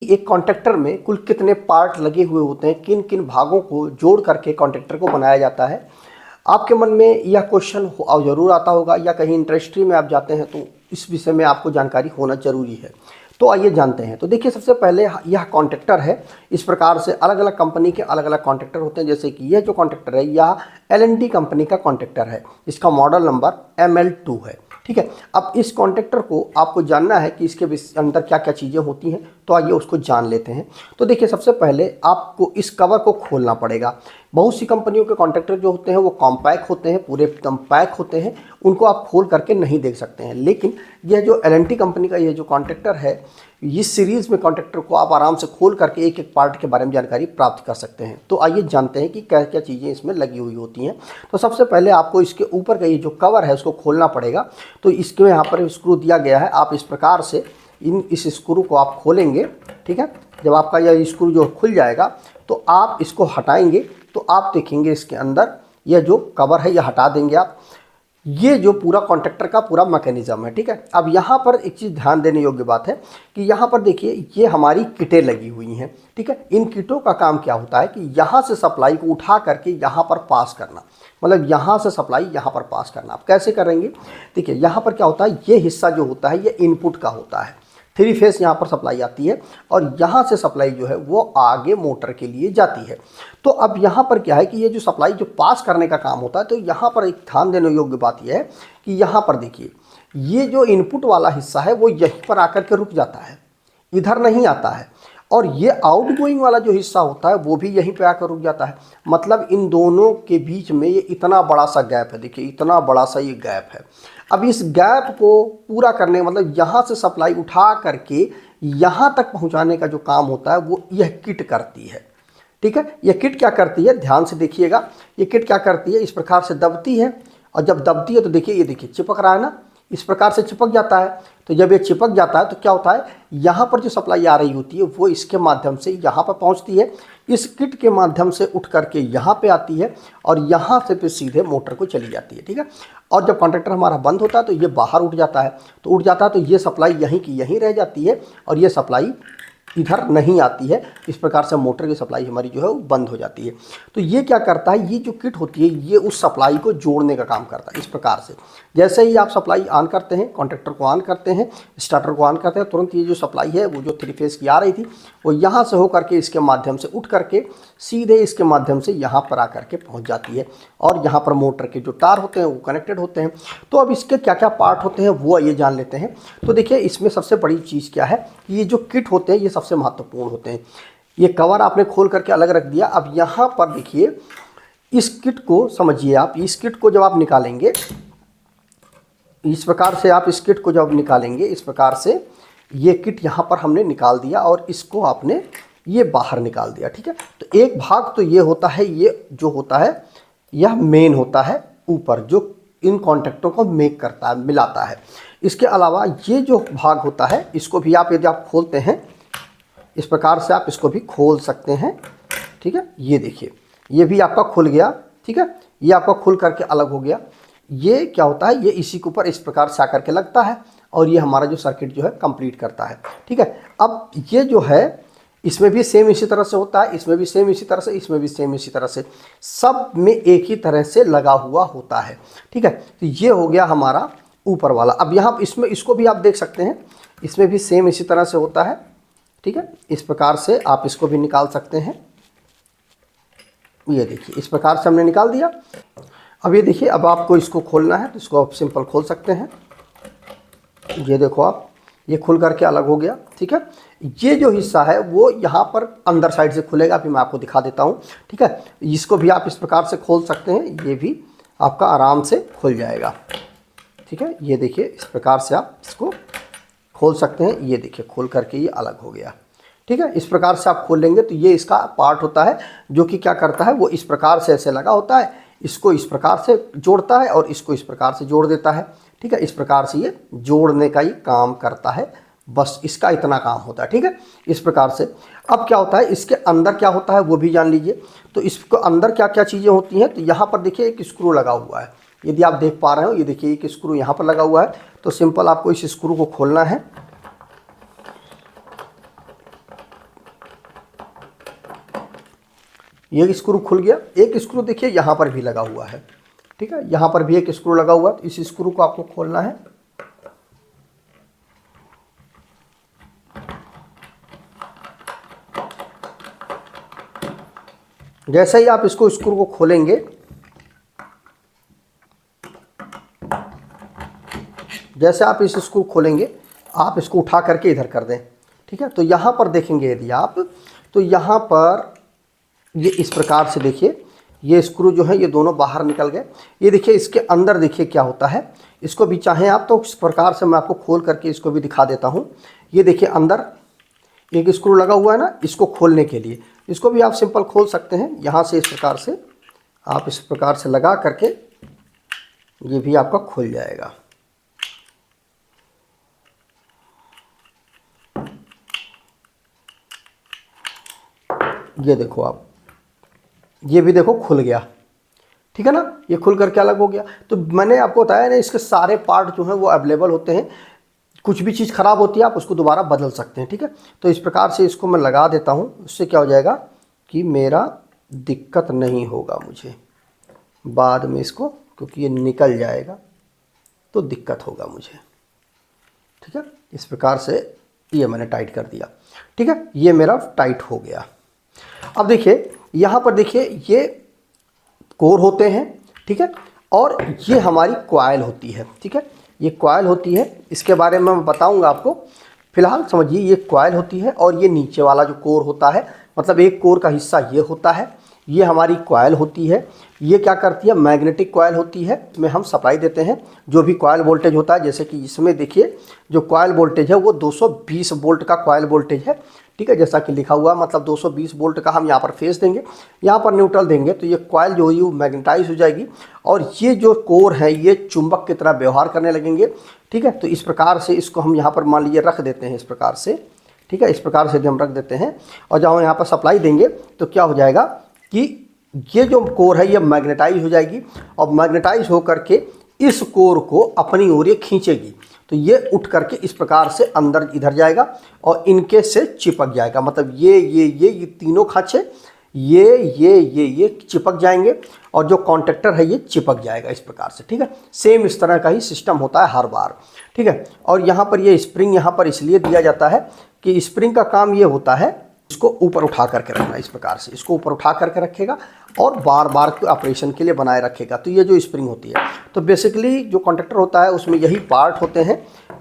एक कॉन्ट्रैक्टर में कुल कितने पार्ट लगे हुए होते हैं, किन किन भागों को जोड़ करके कॉन्ट्रैक्टर को बनाया जाता है। आपके मन में यह क्वेश्चन ज़रूर आता होगा, या कहीं इंडस्ट्री में आप जाते हैं तो इस विषय में आपको जानकारी होना जरूरी है। तो आइए जानते हैं। तो देखिए, सबसे पहले यह कॉन्ट्रैक्टर है। इस प्रकार से अलग अलग कंपनी के अलग अलग कॉन्ट्रैक्टर होते हैं। जैसे कि यह जो कॉन्ट्रैक्टर है यह L&T कंपनी का कॉन्ट्रैक्टर है। इसका मॉडल नंबर ML2 है। ठीक है, अब इस कॉन्ट्रैक्टर को आपको जानना है कि इसके अंदर क्या क्या चीज़ें होती हैं, तो आइए उसको जान लेते हैं। तो देखिए, सबसे पहले आपको इस कवर को खोलना पड़ेगा। बहुत सी कंपनियों के कॉन्ट्रैक्टर जो होते हैं वो कॉम्पैक्ट होते हैं, पूरे एकदम पैक होते हैं, उनको आप खोल करके नहीं देख सकते हैं। लेकिन यह जो L&T कंपनी का यह जो कॉन्ट्रैक्टर है, इस सीरीज़ में कॉन्ट्रैक्टर को आप आराम से खोल करके एक एक पार्ट के बारे में जानकारी प्राप्त कर सकते हैं। तो आइए जानते हैं कि क्या क्या चीज़ें इसमें लगी हुई होती हैं। तो सबसे पहले आपको इसके ऊपर का ये जो कवर है उसको खोलना पड़ेगा। तो इसके यहाँ पर स्क्रू दिया गया है। आप इस प्रकार से इस स्क्रू को आप खोलेंगे। ठीक है, जब आपका यह स्क्रू जो खुल जाएगा तो आप इसको हटाएंगे, तो आप देखेंगे इसके अंदर यह जो कवर है यह हटा देंगे आप। ये जो पूरा कॉन्ट्रैक्टर का पूरा मैकेनिज्म है। ठीक है, अब यहाँ पर एक चीज़ ध्यान देने योग्य बात है कि यहाँ पर देखिए ये हमारी किटें लगी हुई हैं। ठीक है, इन किटों का काम क्या होता है कि यहाँ से सप्लाई को उठा करके यहाँ पर पास करना, मतलब यहाँ से सप्लाई यहाँ पर पास करना। आप कैसे करेंगे? देखिए, यहाँ पर क्या होता है, ये हिस्सा जो होता है ये इनपुट का होता है। 3 फेस यहाँ पर सप्लाई आती है और यहाँ से सप्लाई जो है वो आगे मोटर के लिए जाती है। तो अब यहाँ पर क्या है कि ये जो सप्लाई जो पास करने का काम होता है, तो यहाँ पर एक ध्यान देने योग्य बात यह है कि यहाँ पर देखिए ये जो इनपुट वाला हिस्सा है वो यहीं पर आकर के रुक जाता है, इधर नहीं आता है। और ये आउटगोइंग वाला जो हिस्सा होता है वो भी यहीं पे आकर रुक जाता है। मतलब इन दोनों के बीच में ये इतना बड़ा सा गैप है। देखिए, इतना बड़ा सा ये गैप है। अब इस गैप को पूरा करने, मतलब यहाँ से सप्लाई उठा करके यहाँ तक पहुँचाने का जो काम होता है वो यह किट करती है। ठीक है, यह किट क्या करती है, ध्यान से देखिएगा। ये किट क्या करती है, इस प्रकार से दबती है, और जब दबती है तो देखिए ये देखिए चिपक रहा है ना, इस प्रकार से चिपक जाता है। तो जब ये चिपक जाता है तो क्या होता है, यहाँ पर जो सप्लाई आ रही होती है वो इसके माध्यम से यहाँ पर पहुँचती है, इस किट के माध्यम से उठ करके यहाँ पे आती है और यहाँ से फिर सीधे मोटर को चली जाती है। ठीक है, और जब कॉन्ट्रैक्टर हमारा बंद होता है तो ये बाहर उठ जाता है। तो उठ जाता है तो ये सप्लाई यहीं की यहीं रह जाती है और ये सप्लाई इधर नहीं आती है। इस प्रकार से मोटर की सप्लाई हमारी जो है वो बंद हो जाती है। तो ये क्या करता है, ये जो किट होती है ये उस सप्लाई को जोड़ने का काम करता है। इस प्रकार से जैसे ही आप सप्लाई ऑन करते हैं, कॉन्ट्रैक्टर को ऑन करते हैं, स्टार्टर को ऑन करते हैं, तुरंत ये जो सप्लाई है वो जो 3 फेस की आ रही थी वो यहाँ से होकर के इसके माध्यम से उठ करके सीधे इसके माध्यम से यहाँ पर आकर के पहुँच जाती है और यहाँ पर मोटर के जो तार होते हैं वो कनेक्टेड होते हैं। तो अब इसके क्या क्या पार्ट होते हैं वो ये जान लेते हैं। तो देखिए, इसमें सबसे बड़ी चीज़ क्या है कि ये जो किट होते हैं ये सबसे महत्वपूर्ण होते हैं। ये कवर आपने खोल करके अलग रख दिया। अब यहाँ पर देखिए, इस किट को समझिए आप। इस किट को जब आप निकालेंगे इस प्रकार से, आप इस किट को जब निकालेंगे इस प्रकार से, ये किट यहाँ पर हमने निकाल दिया और इसको आपने ये बाहर निकाल दिया। ठीक है, तो एक भाग तो ये होता है, ये जो होता है यह मेन होता है ऊपर, जो इन कॉन्टैक्टों को मेक करता है, मिलाता है। इसके अलावा ये जो भाग होता है इसको भी आप, यदि आप खोलते हैं इस प्रकार से, आप इसको भी खोल सकते हैं। ठीक है, ये देखिए ये भी आपका खुल गया। ठीक है, ये आपका खुल करके अलग हो गया। ये क्या होता है, ये इसी के ऊपर इस प्रकार से आकर के लगता है और ये हमारा जो सर्किट जो है कंप्लीट करता है। ठीक है, अब ये जो है इसमें भी सेम इसी तरह से होता है, इसमें भी सेम इसी तरह से, इसमें भी सेम इसी तरह से, सब में एक ही तरह से लगा हुआ होता है। ठीक है, तो ये हो गया हमारा ऊपर वाला। अब यहाँ इसमें इसको भी आप देख सकते हैं, इसमें भी सेम इसी तरह से होता है। ठीक है, इस प्रकार से आप इसको भी निकाल सकते हैं। ये देखिए, इस प्रकार से हमने निकाल दिया। अब ये देखिए, अब आपको इसको खोलना है तो इसको आप सिंपल खोल सकते हैं। ये देखो आप, ये खुल करके अलग हो गया। ठीक है, ये जो हिस्सा है वो यहाँ पर अंदर साइड से खुलेगा, अभी मैं आपको दिखा देता हूँ। ठीक है, इसको भी आप इस प्रकार से खोल सकते हैं, ये भी आपका आराम से खुल जाएगा। ठीक है, ये देखिए इस प्रकार से आप इसको खोल सकते हैं। ये देखिए खोल करके ये अलग हो गया। ठीक है, इस प्रकार से आप खोल लेंगे तो ये इसका पार्ट होता है जो कि क्या करता है, वो इस प्रकार से ऐसे लगा होता है, इसको इस प्रकार से जोड़ता है और इसको इस प्रकार से जोड़ देता है। ठीक है, इस प्रकार से ये जोड़ने का ही काम करता है, बस इसका इतना काम होता है। ठीक है, इस प्रकार से। अब क्या होता है, इसके अंदर क्या होता है वो भी जान लीजिए। तो इसको अंदर क्या क्या चीज़ें होती हैं, तो यहाँ पर देखिए एक स्क्रू लगा हुआ है, यदि आप देख पा रहे हो, ये देखिए एक स्क्रू यहाँ पर लगा हुआ है। तो सिंपल आपको इस स्क्रू को खोलना है। ये स्क्रू खुल गया। एक स्क्रू देखिए यहाँ पर भी लगा हुआ है, ठीक है, यहाँ पर भी एक स्क्रू लगा हुआ है। तो इस स्क्रू को आपको खोलना है। जैसे ही आप इसको स्क्रू को खोलेंगे, जैसे आप इस स्क्रू खोलेंगे, आप इसको उठा करके इधर कर दें, ठीक है। तो यहाँ पर देखेंगे यदि आप, तो यहाँ पर ये इस प्रकार से देखिए, ये स्क्रू जो है ये दोनों बाहर निकल गए। ये देखिए इसके अंदर देखिए क्या होता है। इसको भी चाहें आप तो इस प्रकार से मैं आपको खोल करके इसको भी दिखा देता हूँ। ये देखिए अंदर एक स्क्रू लगा हुआ है ना, इसको खोलने के लिए। इसको भी आप सिंपल खोल सकते हैं यहाँ से, इस प्रकार से आप इस प्रकार से लगा करके ये भी आपका खुल जाएगा। ये देखो आप, ये भी देखो खुल गया, ठीक है ना, ये खुल करके अलग हो गया। तो मैंने आपको बताया ना, इसके सारे पार्ट जो हैं वो अवेलेबल होते हैं। कुछ भी चीज़ ख़राब होती है आप उसको दोबारा बदल सकते हैं, ठीक है। तो इस प्रकार से इसको मैं लगा देता हूँ। उससे क्या हो जाएगा कि मेरा दिक्कत नहीं होगा मुझे बाद में इसको, क्योंकि ये निकल जाएगा तो दिक्कत होगा मुझे, ठीक है। इस प्रकार से ये मैंने टाइट कर दिया, ठीक है, ये मेरा टाइट हो गया। अब देखिए यहाँ पर देखिए ये कोर होते हैं, ठीक है, और ये हमारी कॉइल होती है, ठीक है, ये कॉइल होती है। इसके बारे में मैं बताऊंगा आपको। फिलहाल समझिए ये कॉइल होती है और ये नीचे वाला जो कोर होता है, मतलब एक कोर का हिस्सा ये होता है, ये हमारी कॉइल होती है। ये क्या करती है, मैग्नेटिक कॉइल होती है, में हम सप्लाई देते हैं जो भी कॉइल वोल्टेज होता है। जैसे कि इसमें देखिए जो कॉइल वोल्टेज है वो 220 वोल्ट का कॉइल वोल्टेज है, ठीक है, जैसा कि लिखा हुआ, मतलब 220 वोल्ट का हम यहाँ पर फेस देंगे, यहाँ पर न्यूट्रल देंगे, तो ये कॉइल जो है वो मैग्नेटाइज हो जाएगी और ये जो कोर है ये चुंबक की तरह व्यवहार करने लगेंगे, ठीक है। तो इस प्रकार से इसको हम यहाँ पर मान लीजिए रख देते हैं इस प्रकार से, ठीक है, इस प्रकार से हम रख देते हैं और जब हम यहाँ पर सप्लाई देंगे तो क्या हो जाएगा कि ये जो कोर है ये मैग्नेटाइज हो जाएगी और मैग्नेटाइज हो करके इस कोर को अपनी ओर ये खींचेगी। तो ये उठ करके इस प्रकार से अंदर इधर जाएगा और इनके से चिपक जाएगा, मतलब ये तीनों खांचे ये चिपक जाएंगे और जो कॉन्टेक्टर है ये चिपक जाएगा इस प्रकार से, ठीक है। सेम इस तरह का ही सिस्टम होता है हर बार, ठीक है। और यहाँ पर ये स्प्रिंग यहाँ पर इसलिए दिया जाता है कि स्प्रिंग का काम ये होता है इसको ऊपर उठा करके रखना, इस प्रकार से इसको ऊपर उठा करके रखेगा और बार बार के ऑपरेशन के लिए बनाए रखेगा। तो ये जो स्प्रिंग होती है, तो बेसिकली जो कॉन्टेक्टर होता है उसमें यही पार्ट होते हैं।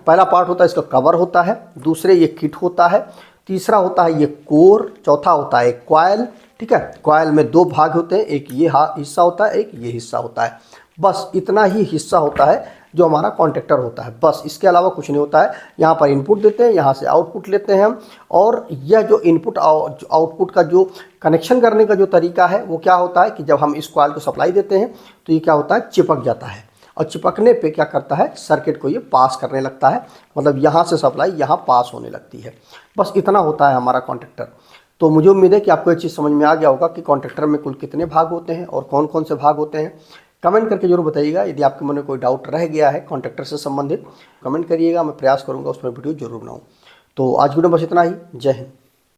पहला पार्ट होता है इसका कवर होता है, दूसरे ये किट होता है, तीसरा होता है ये कोर, चौथा होता है कॉइल, ठीक है। कॉइल में दो भाग होते हैं, एक ये हिस्सा होता है, एक ये हिस्सा होता है। बस इतना ही हिस्सा होता है जो हमारा कॉन्टेक्टर होता है, बस इसके अलावा कुछ नहीं होता है। यहाँ पर इनपुट देते हैं, यहाँ से आउटपुट लेते हैं हम, और यह जो इनपुट आउटपुट का जो कनेक्शन करने का जो तरीका है वो क्या होता है कि जब हम इस कॉइल को सप्लाई देते हैं तो ये क्या होता है, चिपक जाता है और चिपकने पे क्या करता है, सर्किट को ये पास करने लगता है, मतलब यहाँ से सप्लाई यहाँ पास होने लगती है। बस इतना होता है हमारा कॉन्टेक्टर। तो मुझे उम्मीद है कि आपको ये चीज़ समझ में आ गया होगा कि कॉन्टेक्टर में कुल कितने भाग होते हैं और कौन कौन से भाग होते हैं। कमेंट करके जरूर बताइएगा। यदि आपके मन में कोई डाउट रह गया है कॉन्ट्रैक्टर से संबंधित, कमेंट करिएगा, मैं प्रयास करूंगा उस पर वीडियो जरूर बनाऊं। तो आज वीडियो बस इतना ही। जय हिंद।